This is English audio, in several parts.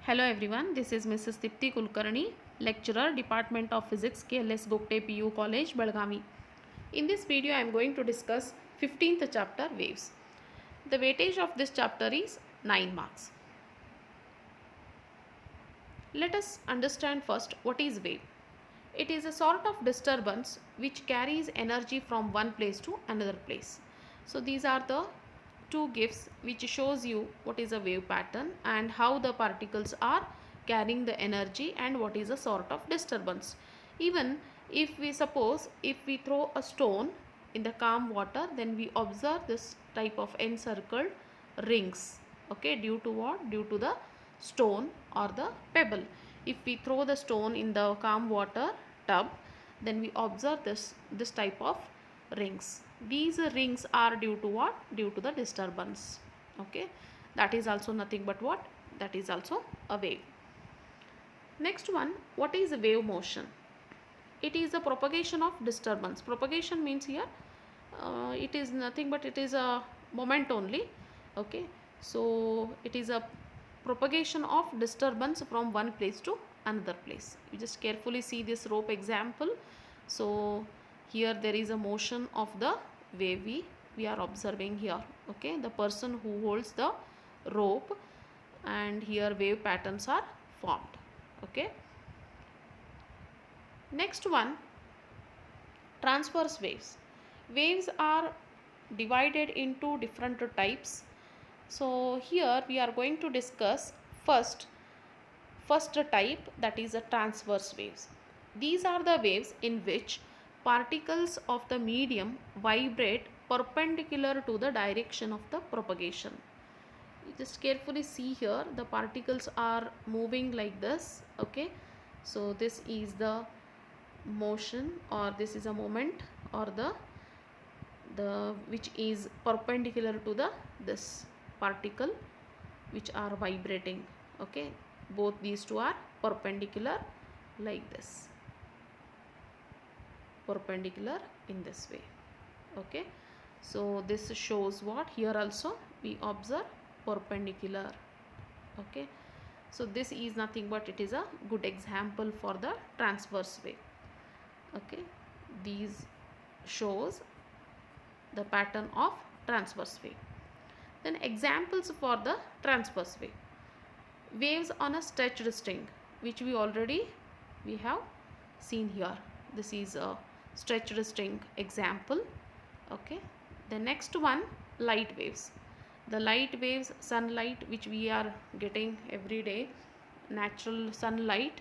Hello everyone, this is Mrs. Tipti Kulkarni, lecturer, Department of Physics, KLS Gokte PU College, Belgavi. In this video, I am going to discuss 15th chapter, Waves. The weightage of this chapter is 9 marks. Let us understand first what is wave. It is a sort of disturbance which carries energy from one place to another place. So these are the two gifts which shows you what is a wave pattern and how the particles are carrying the energy and what is a sort of disturbance. Even if we suppose if we throw a stone in the calm water, then we observe this type of encircled rings. Okay, due to what? Due to the stone or the pebble. If we throw the stone in the calm water tub, then we observe this type of rings. These rings are due to what? Due to the disturbance. Okay, that is also nothing but what? That is also a wave. Next one, what is wave motion? It is the propagation of disturbance. Propagation means here it is nothing but it is a moment only. Okay, so it is a propagation of disturbance from one place to another place. You just carefully see this rope example. So here there is a motion of the wave we are observing here. Okay, the person who holds the rope, and here wave patterns are formed. Okay, next one, transverse waves. Waves are divided into different types. So here we are going to discuss first type, that is a transverse waves. These are the waves in which particles of the medium vibrate perpendicular to the direction of the propagation. You just carefully see here the particles are moving like this. Okay, so this is the motion, or this is a moment, or the which is perpendicular to the this particle which are vibrating. Okay, both these two are perpendicular like this, perpendicular in this way. Okay, so this shows what? Here also we observe perpendicular. Okay, so this is nothing but it is a good example for the transverse wave. Okay, these shows the pattern of transverse wave. Then examples for the transverse wave. Waves on a stretched string, which we have seen here. This is a stretched string example. Okay, the next one, light waves. The light waves, sunlight which we are getting every day, natural sunlight.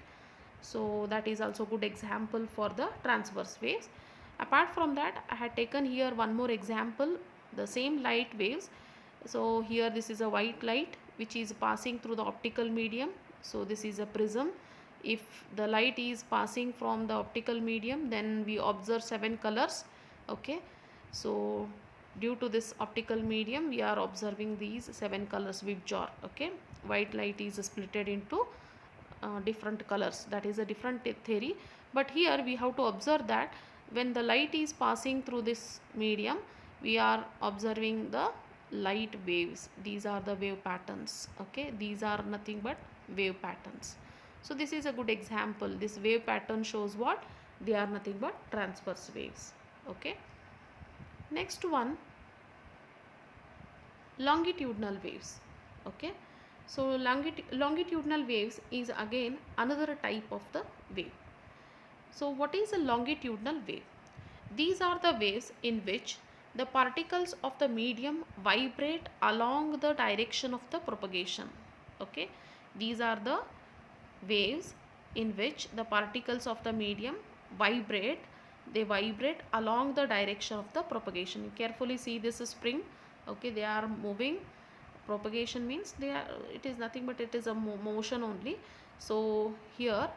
So that is also good example for the transverse waves. Apart from that, I had taken here one more example, the same light waves. So here this is a white light which is passing through the optical medium. So this is a prism. If the light is passing from the optical medium, then we observe 7 colors. Okay, so due to this optical medium we are observing these 7 colors which are, okay, white light is splitted into different colors. That is a different theory, but here we have to observe that when the light is passing through this medium, we are observing the light waves. These are the wave patterns. Okay, these are nothing but wave patterns. So this is a good example. This wave pattern shows what? They are nothing but transverse waves. Okay, next one, longitudinal waves. Okay, so longitudinal waves is again another type of the wave. So what is a longitudinal wave? These are the waves in which the particles of the medium vibrate along the direction of the propagation. Okay, these are the waves in which the particles of the medium vibrate. They vibrate along the direction of the propagation. You carefully see this spring. Okay, they are moving. Propagation means they are, it is nothing but it is a motion only. So here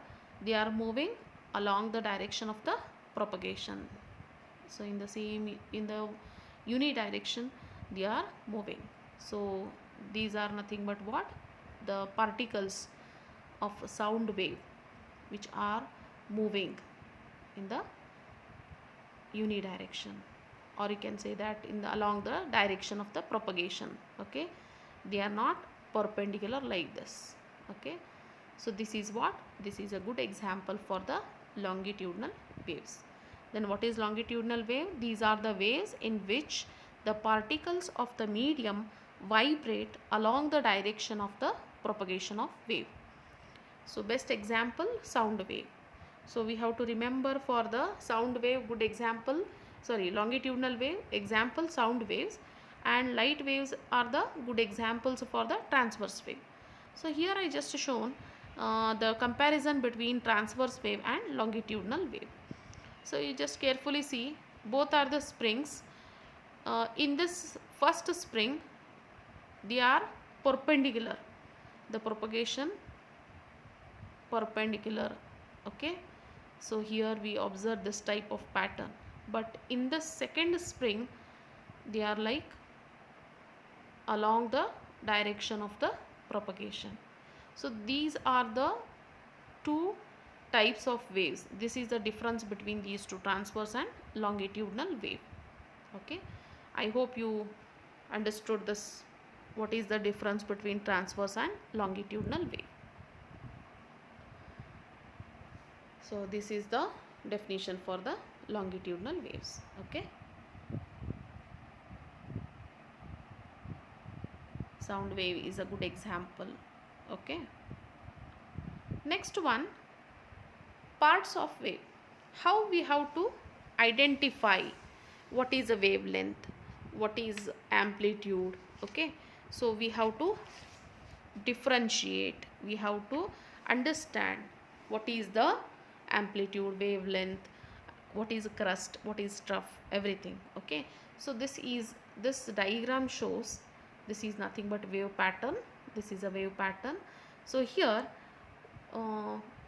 they are moving along the direction of the propagation. So in the unidirection they are moving. So these are nothing but what? The particles of sound wave which are moving in the unidirection, or you can say that in the along the direction of the propagation. Okay, they are not perpendicular like this. Okay, So this is what? This is a good example for the longitudinal waves. Then what is longitudinal wave? These are the waves in which the particles of the medium vibrate along the direction of the propagation of wave. So best example, sound wave. So we have to remember for the sound wave, good example, longitudinal wave, example sound waves, and light waves are the good examples for the transverse wave. So here I just shown the comparison between transverse wave and longitudinal wave. So you just carefully see, both are the springs. In this first spring, they are perpendicular, the propagation perpendicular. Okay, so here we observe this type of pattern, but in the second spring they are like along the direction of the propagation. So these are the two types of waves. This is the difference between these two, transverse and longitudinal wave. Okay, I hope you understood this, what is the difference between transverse and longitudinal wave. So this is the definition for the longitudinal waves. Okay, sound wave is a good example. Okay, next one, parts of wave. How we have to identify what is a wavelength, what is amplitude. Okay, so we have to differentiate, we have to understand what is the amplitude, wavelength, what is crust, what is trough, everything. Okay, so this diagram shows, this is nothing but wave pattern. This is a wave pattern. So here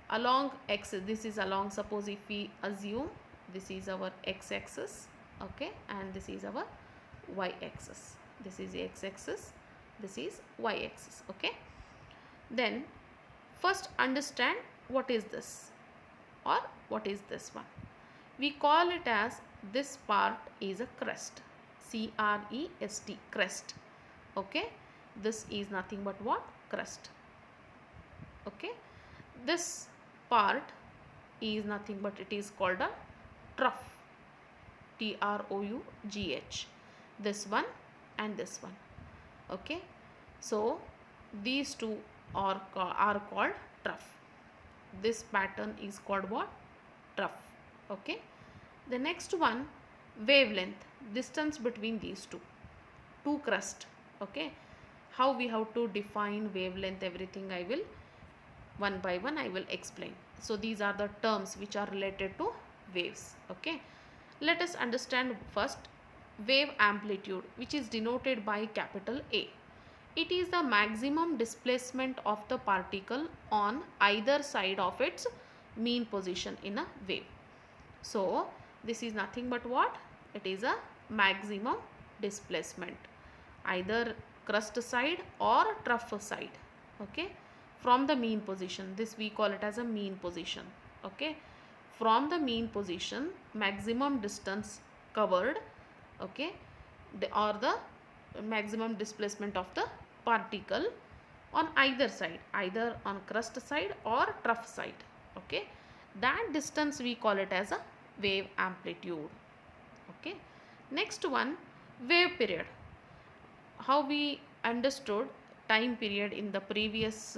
along x, this is along, suppose if we assume this is our x-axis, okay, and this is our y-axis. This is x-axis, this is y-axis. Okay, then first understand what is this or what is this one. We call it as, this part is a crest, C-R-E-S-T, crest. Okay, this is nothing but what? Crest. Okay, this part is nothing but, it is called a trough, T-R-O-U-G-H, this one and this one. Okay, so these two are called trough. This pattern is called what? Trough. Okay, the next one, wavelength, distance between these two crust. Okay, how we have to define wavelength, everything I will one by one I will explain. So these are the terms which are related to waves. Okay, let us understand first wave amplitude, which is denoted by capital A. It is the maximum displacement of the particle on either side of its mean position in a wave. So this is nothing but what? It is a maximum displacement, either crust side or trough side. Okay, from the mean position, this we call it as a mean position. Okay, from the mean position, maximum distance covered. Okay, or the maximum displacement of the particle on either side, either on crust side or trough side. Okay, that distance we call it as a wave amplitude. Okay, next one, wave period. How we understood time period in the previous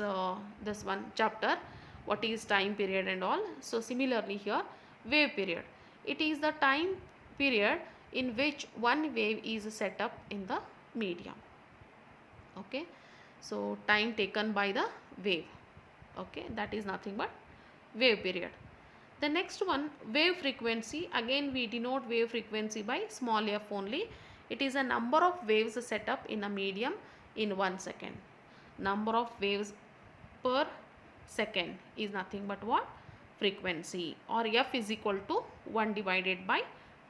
this one chapter, what is time period and all. So similarly here, wave period, it is the time period in which one wave is set up in the medium. Okay, so time taken by the wave. Okay, that is nothing but wave period. The next one, wave frequency. Again we denote wave frequency by small f only. It is a number of waves set up in a medium in 1 second. Number of waves per second is nothing but what? Frequency, or f is equal to 1 divided by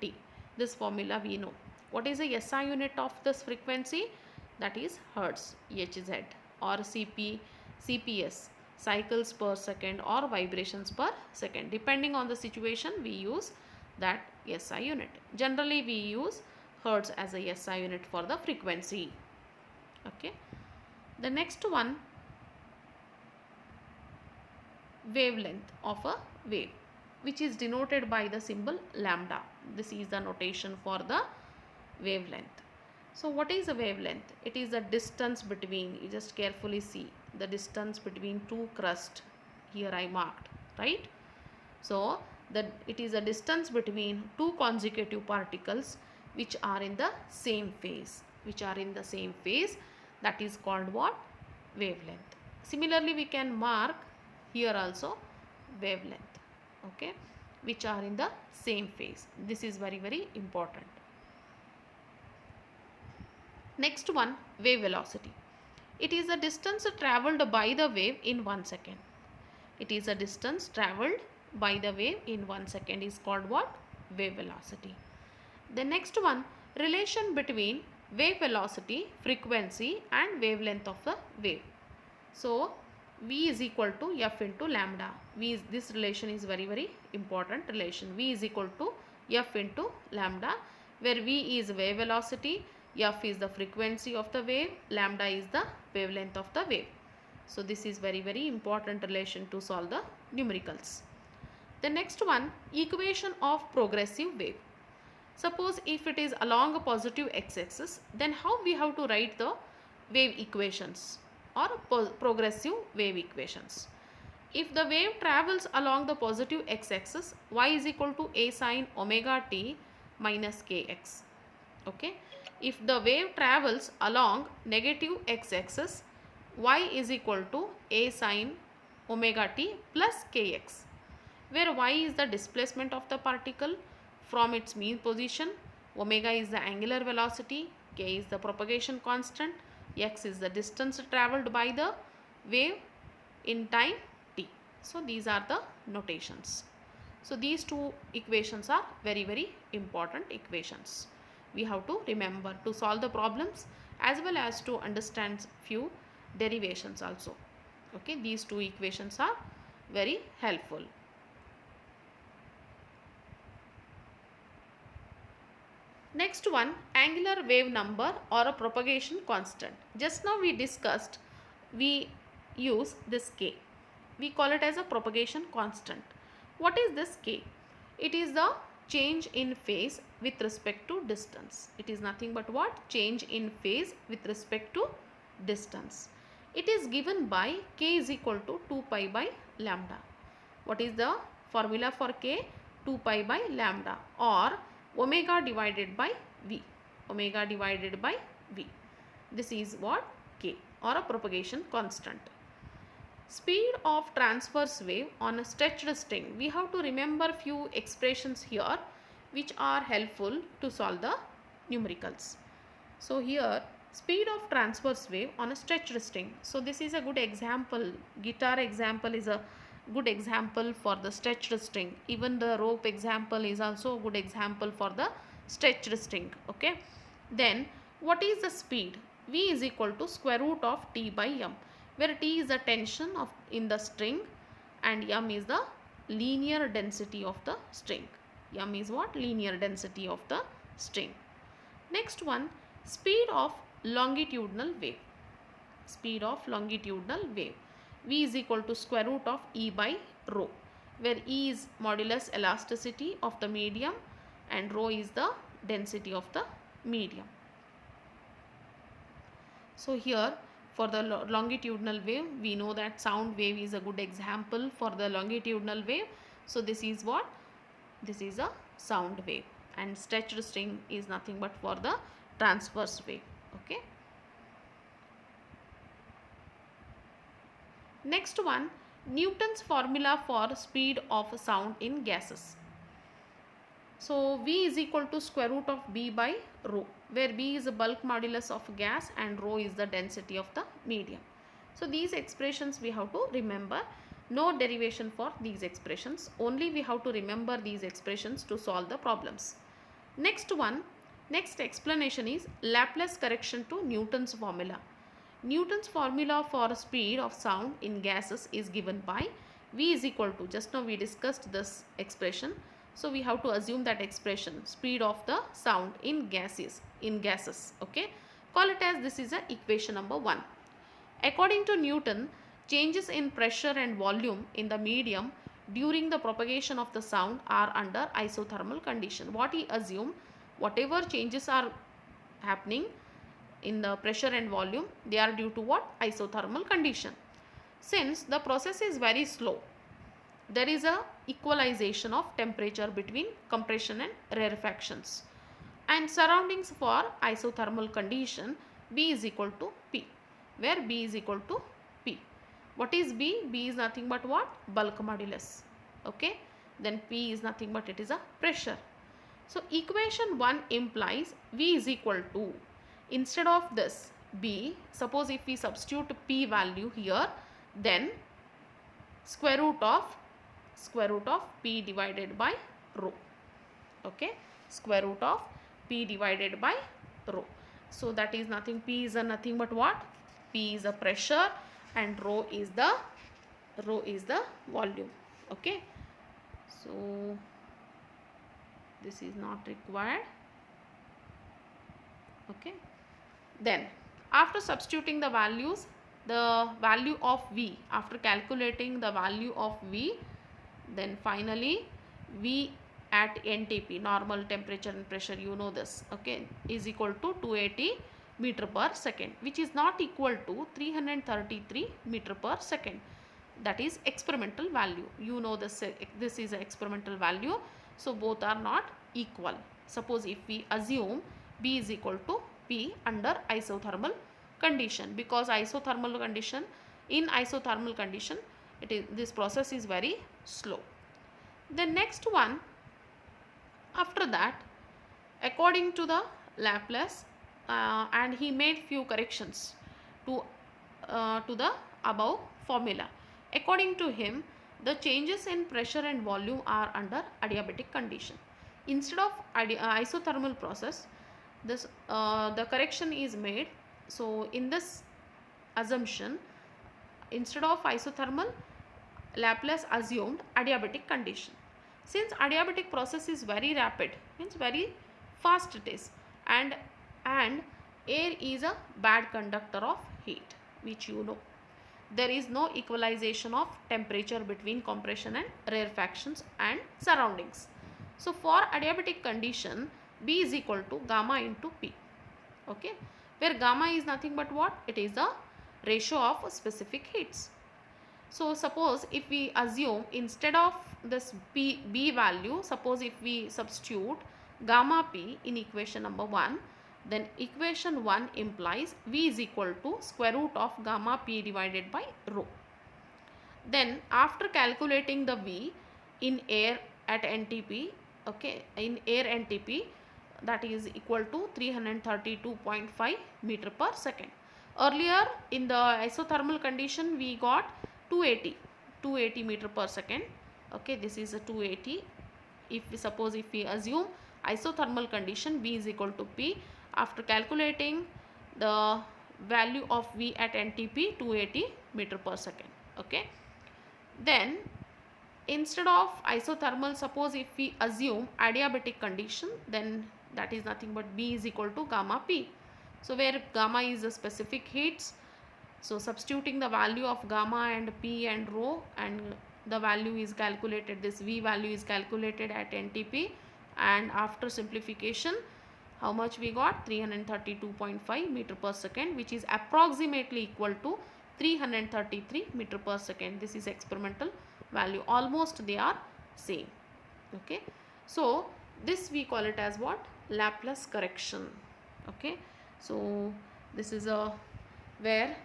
t. This formula we know. What is the SI unit of this frequency? That is Hertz, Hz, or CPS, cycles per second, or vibrations per second. Depending on the situation, we use that SI unit. Generally we use Hertz as a SI unit for the frequency. Okay, the next one, wavelength of a wave, which is denoted by the symbol lambda. This is the notation for the wavelength. So what is a wavelength? It is the distance between, you just carefully see the distance between two crusts. Here I marked, right? So it is a distance between two consecutive particles which are in the same phase. That is called what? Wavelength. Similarly, we can mark here also wavelength, okay, which are in the same phase. This is very, very important. Next one, wave velocity. It is the distance travelled by the wave in 1 second. It is a distance travelled by the wave in 1 second is called what? Wave velocity. The next one, relation between wave velocity, frequency and wavelength of the wave. So V is equal to F into lambda. This relation is very, very important relation. V is equal to F into lambda, where V is wave velocity, F is the frequency of the wave, lambda is the wavelength of the wave. So this is very, very important relation to solve the numericals. The next one, equation of progressive wave. Suppose if it is along a positive x-axis, then how we have to write the wave equations or progressive wave equations? If the wave travels along the positive x-axis, y is equal to a sine omega t minus kx. Okay. If the wave travels along negative x-axis, y is equal to a sine omega t plus kx, where y is the displacement of the particle from its mean position, omega is the angular velocity, k is the propagation constant, x is the distance travelled by the wave in time t. So these are the notations. So these two equations are very, very important equations. We have to remember to solve the problems as well as to understand few derivations also. Okay, these two equations are very helpful. Next one, angular wave number or a propagation constant. Just now we discussed, we use this k. We call it as a propagation constant. What is this k? It is the change in phase with respect to distance. It is nothing but what? Change in phase with respect to distance. It is given by k is equal to 2 pi by lambda. What is the formula for k? 2 pi by lambda or omega divided by v. Omega divided by v. This is what? K or a propagation constant. Speed of transverse wave on a stretched string. We have to remember few expressions here which are helpful to solve the numericals. So here, speed of transverse wave on a stretched string. So this is a good example. Guitar example is a good example for the stretched string. Even the rope example is also a good example for the stretched string. Okay. Then what is the speed? V is equal to square root of T by M, where T is the tension in the string and M is the linear density of the string. M is what? Linear density of the string. Next one, speed of longitudinal wave. Speed of longitudinal wave. V is equal to square root of E by rho, where E is modulus elasticity of the medium and rho is the density of the medium. So here for the longitudinal wave, we know that sound wave is a good example for the longitudinal wave. So this is what? This is a sound wave, and stretched string is nothing but for the transverse wave. Okay. Next one, Newton's formula for speed of sound in gases. So V is equal to square root of B by rho, where B is the bulk modulus of gas and rho is the density of the medium. So these expressions we have to remember. No derivation for these expressions. Only we have to remember these expressions to solve the problems. Next one, next explanation is Laplace correction to Newton's formula. Newton's formula for speed of sound in gases is given by V is equal to, just now we discussed this expression. So we have to assume that expression, speed of the sound in gases. Okay. Call it as this is a equation number 1. According to Newton, changes in pressure and volume in the medium during the propagation of the sound are under isothermal condition. What he assumed, whatever changes are happening in the pressure and volume, they are due to what? Isothermal condition. Since the process is very slow, there is a equalization of temperature between compression and rarefactions, and surroundings for isothermal condition B is equal to P, where B is equal to P. What is B? B is nothing but what? Bulk modulus. Okay. Then P is nothing but it is a pressure. So equation 1 implies V is equal to, instead of this B, suppose if we substitute P value here, then square root of P divided by rho. Okay. Square root of P divided by rho. So that is nothing, P is a nothing but what? P is a pressure and rho is the volume. Okay. So this is not required. Okay. Then after substituting the values, the value of V, after calculating the value of V, then finally V at NTP, normal temperature and pressure, you know this, okay, is equal to 280 meter per second, which is not equal to 333 meter per second. That is experimental value. You know this is an experimental value. So both are not equal. Suppose if we assume B is equal to P under isothermal condition, because isothermal condition, in isothermal condition, this process is very slow. The next one, after that, according to the Laplace, and he made few corrections to the above formula. According to him, the changes in pressure and volume are under adiabatic condition. Instead of isothermal process, this the correction is made. So in this assumption, instead of isothermal, Laplace assumed adiabatic condition. Since adiabatic process is very rapid, means very fast it is, and air is a bad conductor of heat, which you know. There is no equalization of temperature between compression and rarefactions and surroundings. So for adiabatic condition, B is equal to gamma into P. Okay, where gamma is nothing but what? It is the ratio of specific heats. So suppose if we assume instead of this B value, suppose if we substitute gamma P in equation number 1, then equation 1 implies V is equal to square root of gamma P divided by rho. Then after calculating the V in air at NTP, okay, in air NTP, that is equal to 332.5 meter per second. Earlier in the isothermal condition we got 280 meter per second. Okay, this is a 280. If we assume isothermal condition, V is equal to P, after calculating the value of V at NTP, 280 meter per second. Okay, then instead of isothermal, suppose if we assume adiabatic condition, then that is nothing but B is equal to gamma P. So where gamma is the specific heats, so substituting the value of gamma and P and rho, and the value is calculated, this V value is calculated at NTP, and after simplification, how much we got? 332.5 meter per second, which is approximately equal to 333 meter per second. This is experimental value. Almost they are same. Okay. So this we call it as what? Laplace correction. Okay. So this is a where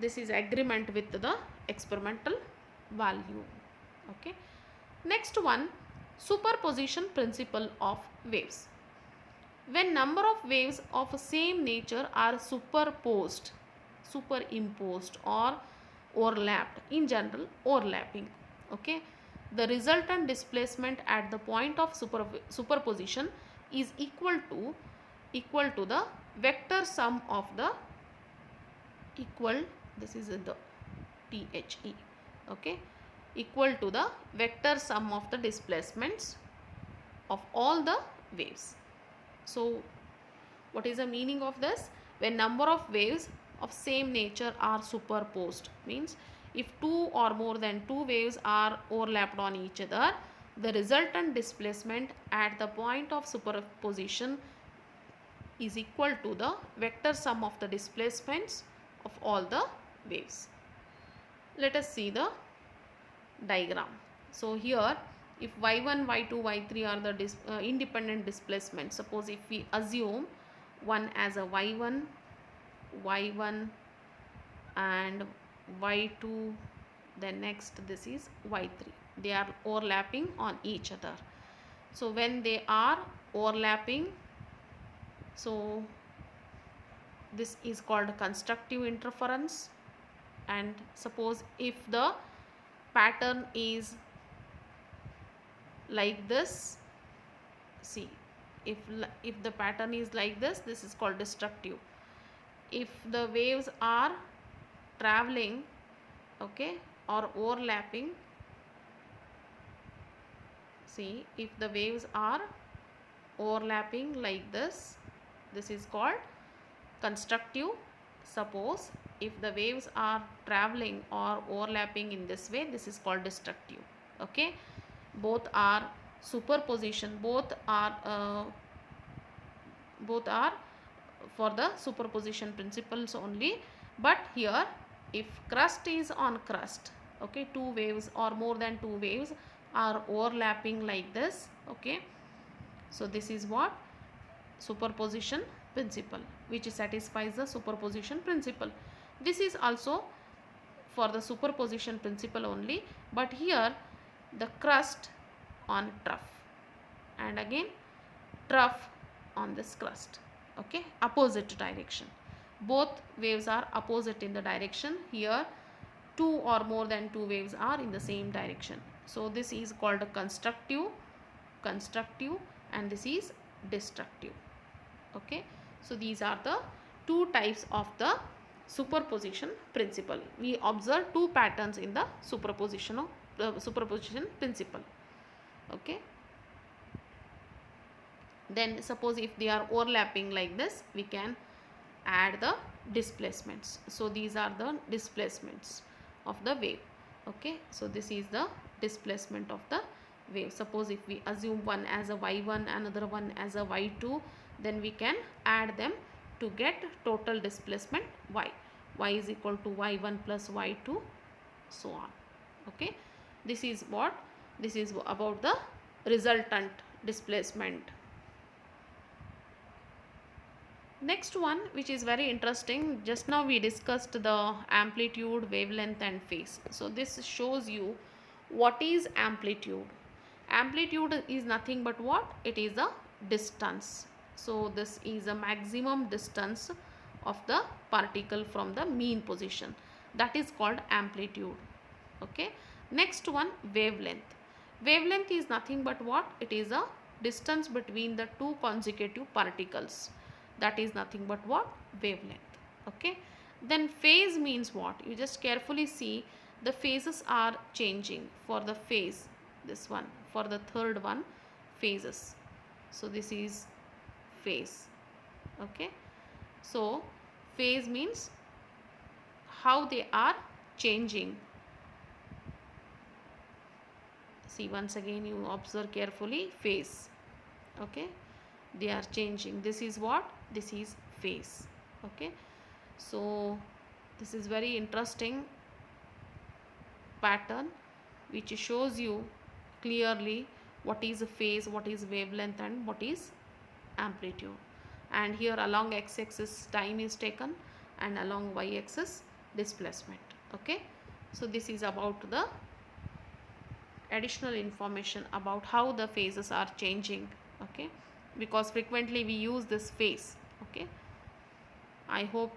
this is agreement with the experimental value. Okay. Next one, superposition principle of waves. When number of waves of same nature are superimposed or overlapped, in general overlapping, okay, the resultant displacement at the point of superposition is equal to the vector sum of the this is the THE, okay, equal to the vector sum of the displacements of all the waves. So what is the meaning of this? When number of waves of same nature are superposed. Means if two or more than two waves are overlapped on each other, the resultant displacement at the point of superposition is equal to the vector sum of the displacements of all the waves. Let us see the diagram. So here, if y1, y2, y3 are the independent displacements, suppose if we assume one as a y1, y1 and y2, then next this is y3. They are overlapping on each other. So when they are overlapping, so this is called constructive interference. And suppose if the pattern is like this, see, if the pattern is like this is called destructive. If the waves are traveling, okay, or overlapping, see, if the waves are overlapping like this is called constructive. Suppose if the waves are traveling or overlapping in this way, this is called destructive. Okay, both are superposition, both are for the superposition principles only. But here, if crust is on crust, okay, two waves or more than two waves are overlapping like this, okay, so this is what superposition principle, which satisfies the superposition principle. This is also for the superposition principle only, but here the crust on trough and again trough on this crust, okay, opposite direction. Both waves are opposite in the direction. Here two or more than two waves are in the same direction. So this is called constructive, and this is destructive. Okay, so these are the two types of the superposition principle. We observe two patterns in the superposition principle. Okay, then suppose if they are overlapping like this, we can add the displacements. So these are the displacements of the wave. Okay, so this is the displacement of the wave. Suppose if we assume one as a y1, another one as a y2, then we can add them to get total displacement y. Y is equal to y1 plus y2, so on. Okay, this is what, this is about the resultant displacement. Next one, which is very interesting, just now we discussed the amplitude, wavelength and phase. So this shows you what is amplitude. Amplitude is nothing but what? It is a distance. So this is a maximum distance of the particle from the mean position. That is called amplitude. Okay. Next one, wavelength. Wavelength is nothing but what? It is a distance between the two consecutive particles. That is nothing but what? Wavelength. Okay. Then phase means what? You just carefully see the phases are changing. For the phase, this one, for the third one, phases. So this is phase. Okay. So phase means how they are changing. See, once again you observe carefully, phase. Okay, they are changing. This is what? This is phase. Okay, so this is very interesting pattern which shows you clearly what is a phase, what is wavelength and what is amplitude. And here along x-axis time is taken and along y-axis displacement. Okay, so this is about the additional information about how the phases are changing. Okay, because frequently we use this phase. Okay, I hope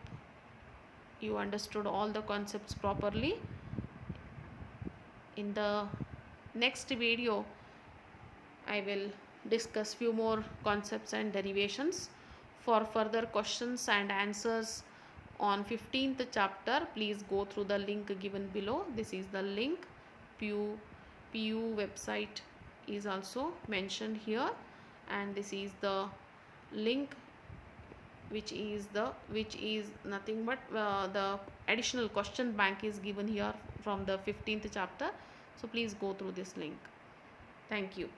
you understood all the concepts properly. In the next video I will discuss few more concepts and derivations. For further questions and answers on 15th chapter, please go through the link given below. This is the link. PU website is also mentioned here, and this is the link which is nothing but the additional question bank is given here from the 15th chapter. So please go through this link. Thank you.